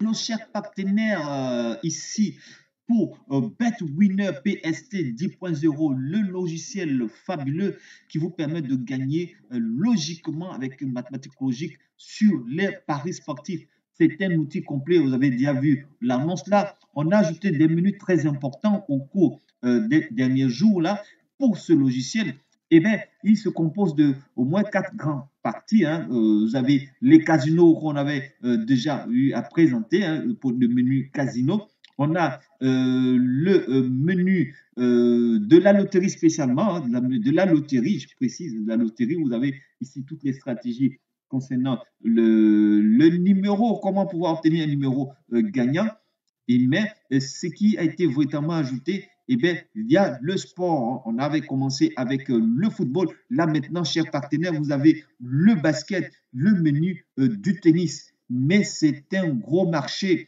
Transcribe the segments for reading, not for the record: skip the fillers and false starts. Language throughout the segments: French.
nos chers partenaires ici pour BetWinner PST 10.0, le logiciel fabuleux qui vous permet de gagner logiquement avec une mathématique logique sur les paris sportifs. C'est un outil complet, vous avez déjà vu l'annonce là. On a ajouté des menus très importants au cours des derniers jours là pour ce logiciel. Eh bien, il se compose de au moins quatre grandes parties. Hein. Vous avez les casinos qu'on avait déjà eu à présenter pour le menu casino. On a le menu de la loterie spécialement, hein, de la loterie, je précise, de la loterie. Vous avez ici toutes les stratégies concernant le numéro, comment pouvoir obtenir un numéro gagnant. Mais ce qui a été véritablement ajouté, eh bien, il y a le sport. On avait commencé avec le football. Là, maintenant, chers partenaires, vous avez le basket, le menu du tennis. Mais c'est un gros marché,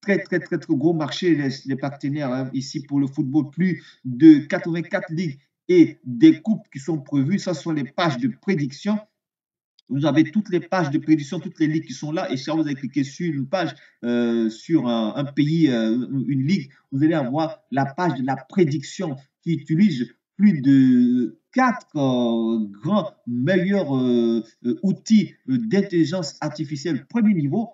très gros marché, les partenaires hein, ici pour le football. Plus de 84 ligues et des coupes qui sont prévues. Ce sont les pages de prédiction. Vous avez toutes les pages de prédiction, toutes les ligues qui sont là. Et si vous avez cliqué sur une page, sur un pays, une ligue, vous allez avoir la page de la prédiction qui utilise plus de quatre grands meilleurs outils d'intelligence artificielle premier niveau.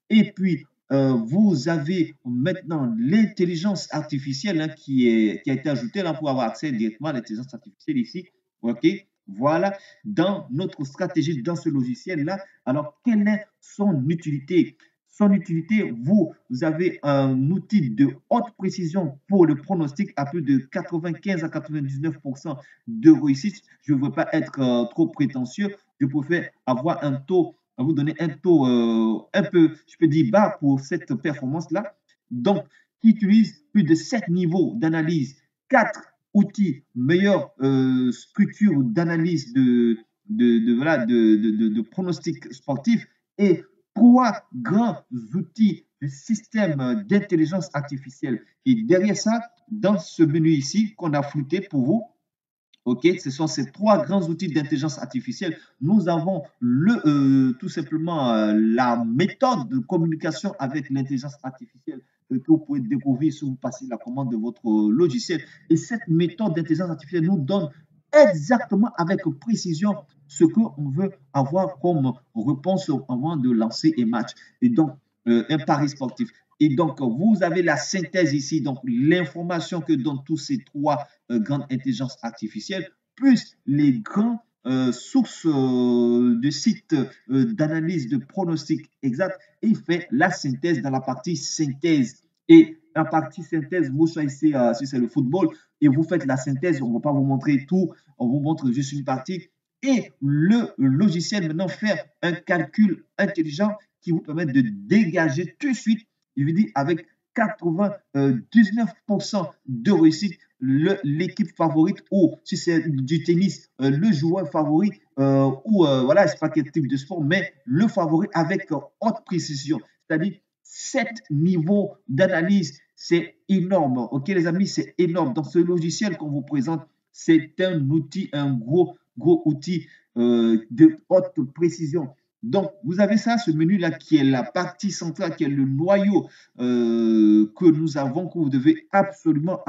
Et puis, vous avez maintenant l'intelligence artificielle hein, qui a été ajoutée là pour avoir accès directement à l'intelligence artificielle ici. OK? Voilà, dans notre stratégie, dans ce logiciel-là. Alors, quelle est son utilité? Son utilité, vous avez un outil de haute précision pour le pronostic à plus de 95 à 99% de réussite. Je ne veux pas être trop prétentieux. Je préfère avoir un taux, vous donner un taux un peu, je peux dire, bas pour cette performance-là. Donc, qui utilise plus de 7 niveaux d'analyse, 4 outils, meilleure structure d'analyse voilà, de pronostics sportifs et trois grands outils de système d'intelligence artificielle. Et derrière ça, dans ce menu ici qu'on a flouté pour vous, OK, ce sont ces trois grands outils d'intelligence artificielle. Nous avons tout simplement la méthode de communication avec l'intelligence artificielle que vous pouvez découvrir si vous passez la commande de votre logiciel. Et cette méthode d'intelligence artificielle nous donne exactement avec précision ce qu'on veut avoir comme réponse avant de lancer un match. Et donc, un pari sportif. Et donc, vous avez la synthèse ici, donc l'information que donnent tous ces trois grandes intelligences artificielles, plus les grands sources de sites d'analyse de pronostics exacts. Et il fait la synthèse dans la partie synthèse. Et la partie synthèse, vous choisissez si c'est le football et vous faites la synthèse. On ne va pas vous montrer tout, on vous montre juste une partie. Et le logiciel maintenant fait un calcul intelligent qui vous permet de dégager tout de suite, je veux dire, avec 99% de réussite, l'équipe favorite ou si c'est du tennis, le joueur favori ou voilà, je ne sais pas quel type de sport, mais le favori avec haute précision. C'est-à-dire 7 niveaux d'analyse, c'est énorme. OK, les amis, c'est énorme. Dans ce logiciel qu'on vous présente, c'est un outil, un gros outil de haute précision. Donc, vous avez ça, ce menu-là, qui est la partie centrale, qui est le noyau que nous avons, que vous devez absolument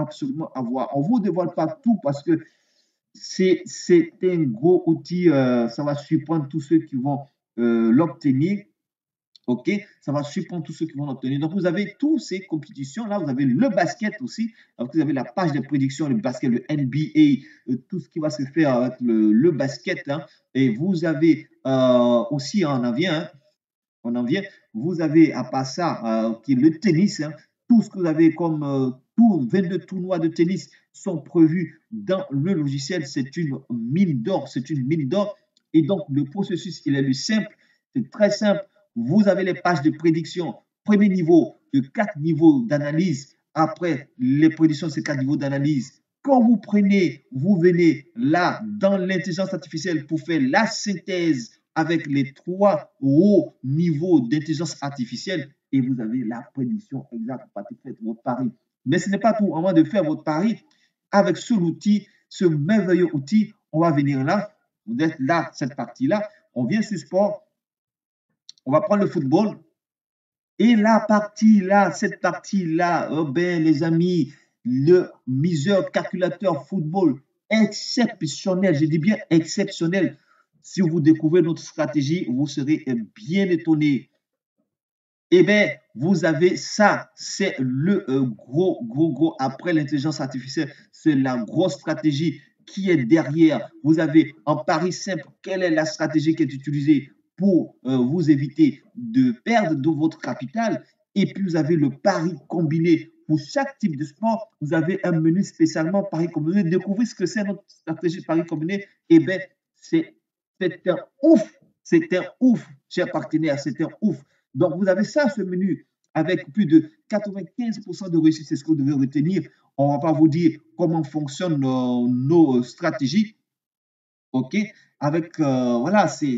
avoir. On ne vous dévoile pas tout parce que c'est un gros outil, ça va surprendre tous ceux qui vont l'obtenir. OK, ça va surprendre tous ceux qui vont l'obtenir. Donc, vous avez toutes ces compétitions-là. Vous avez le basket aussi. Donc, vous avez la page de prédiction, le basket, le NBA, tout ce qui va se faire avec le basket. Hein. Et vous avez aussi, on en vient, vous avez à part ça, qui est le tennis. Hein. Tout ce que vous avez comme 22 tournois de tennis sont prévus dans le logiciel. C'est une mine d'or. C'est une mine d'or. Et donc, le processus, il est le simple. C'est très simple. Vous avez les pages de prédiction. Premier niveau, de 4 niveaux d'analyse. Après les prédictions de ces 4 niveaux d'analyse, quand vous prenez, vous venez là dans l'intelligence artificielle pour faire la synthèse avec les 3 hauts niveaux d'intelligence artificielle et vous avez la prédiction exacte pour faire votre pari. Mais ce n'est pas tout. Avant de faire votre pari, avec outil, ce merveilleux outil, on va venir là. Vous êtes là, cette partie-là. On vient sur sport. On va prendre le football. Et la partie là, cette partie-là, oh ben, les amis, le miseur calculateur football exceptionnel, je dis bien exceptionnel. Si vous découvrez notre stratégie, vous serez bien étonné. Eh bien, vous avez ça, c'est le gros, après l'intelligence artificielle, c'est la grosse stratégie qui est derrière. Vous avez en pari simple, quelle est la stratégie qui est utilisée pour vous éviter de perdre de votre capital. Et puis, vous avez le pari combiné. Pour chaque type de sport, vous avez un menu spécialement pari combiné. Découvrez ce que c'est notre stratégie pari combiné. Eh bien, c'est un ouf. C'est un ouf, cher partenaire, c'est un ouf. Donc, vous avez ça, ce menu, avec plus de 95% de réussite, c'est ce que vous devez retenir. On ne va pas vous dire comment fonctionnent nos stratégies, OK? Avec, voilà, c'est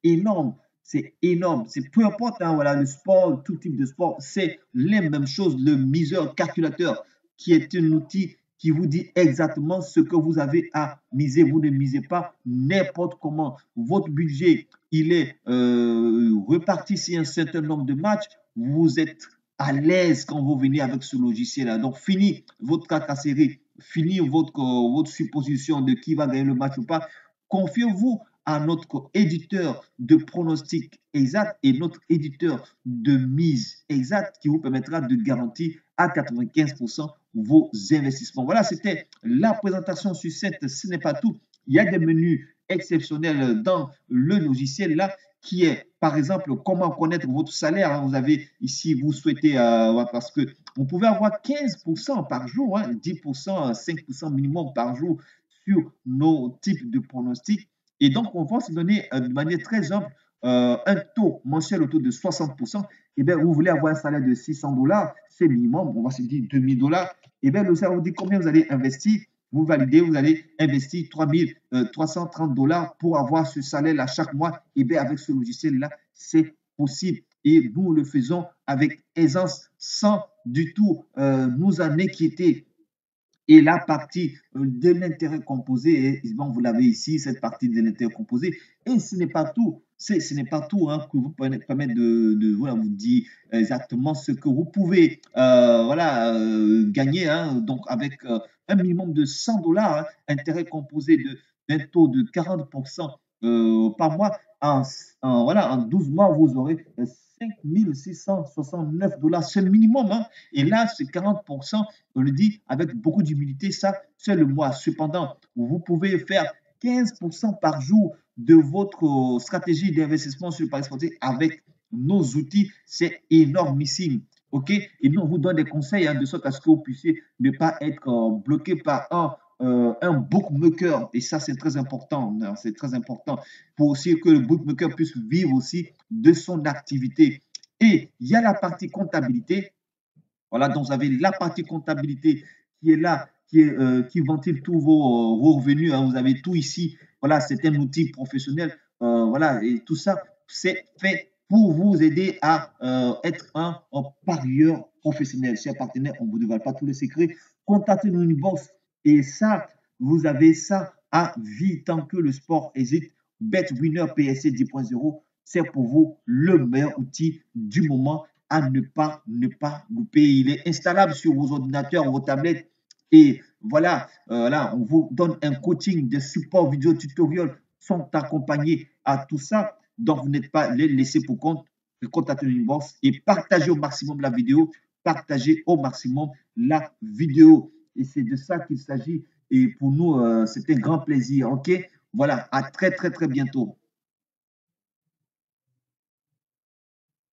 énorme, c'est énorme. C'est peu importe, hein, voilà, le sport, tout type de sport, c'est les mêmes choses. Le miseur calculateur, qui est un outil qui vous dit exactement ce que vous avez à miser. Vous ne misez pas n'importe comment. Votre budget, il est reparti sur un certain nombre de matchs. Vous êtes à l'aise quand vous venez avec ce logiciel-là. Donc, fini votre tracasserie, fini votre supposition de qui va gagner le match ou pas. Confiez-vous à notre éditeur de pronostics exact et notre éditeur de mise exacte qui vous permettra de garantir à 95% vos investissements. Voilà, c'était la présentation succincte. Ce n'est pas tout. Il y a des menus exceptionnels dans le logiciel là qui est, par exemple, comment connaître votre salaire. Vous avez ici, vous souhaitez, parce que vous pouvez avoir 15% par jour, 10%, 5% minimum par jour sur nos types de pronostics. Et donc, on va se donner de manière très simple un taux mensuel autour de 60%. Eh bien, vous voulez avoir un salaire de 600 dollars, c'est minimum, on va se dire 2000 dollars. Eh bien, le salaire vous dit combien vous allez investir. Vous validez, vous allez investir 330 dollars pour avoir ce salaire-là chaque mois. Eh bien, avec ce logiciel-là, c'est possible. Et nous le faisons avec aisance, sans du tout nous en inquiéter. Et la partie de l'intérêt composé, bon, vous l'avez ici, cette partie de l'intérêt composé. Et ce n'est pas tout. Ce n'est pas tout hein, que vous permettre voilà, vous dire exactement ce que vous pouvez voilà, gagner. Hein, donc, avec un minimum de 100 dollars, hein, intérêt composé d'un taux de 40% par mois. Voilà, en 12 mois, vous aurez 5 669 dollars. C'est le minimum. Hein. Et là, c'est 40%. On le dit avec beaucoup d'humilité, ça, c'est le mois. Cependant, vous pouvez faire 15% par jour de votre stratégie d'investissement sur le Paris sportif avec nos outils. C'est énormissime. OK? Et nous, on vous donne des conseils hein, de sorte à ce que vous puissiez ne pas être bloqué par un bookmaker. Et ça, c'est très important. C'est très important pour aussi que le bookmaker puisse vivre aussi de son activité. Et il y a la partie comptabilité. Voilà, donc vous avez la partie comptabilité qui est là, qui ventile tous vos revenus. Hein. Vous avez tout ici. Voilà, c'est un outil professionnel. Voilà, et tout ça, c'est fait pour vous aider à être un parieur professionnel. Chers partenaires, on ne vous dévoile pas tous les secrets. Contactez-nous une box. Et ça, vous avez ça à vie tant que le sport hésite. BetWinner PSC 10.0, c'est pour vous le meilleur outil du moment à ne pas louper. Il est installable sur vos ordinateurs, vos tablettes. Et voilà, là, on vous donne un coaching, des supports vidéo tutoriels sont accompagnés à tout ça. Donc, vous n'êtes pas les laissés pour compte. Contactez une box et partagez au maximum la vidéo. Partagez au maximum la vidéo. Et c'est de ça qu'il s'agit. Et pour nous, c'est un grand plaisir. OK? Voilà, à très, très, très bientôt.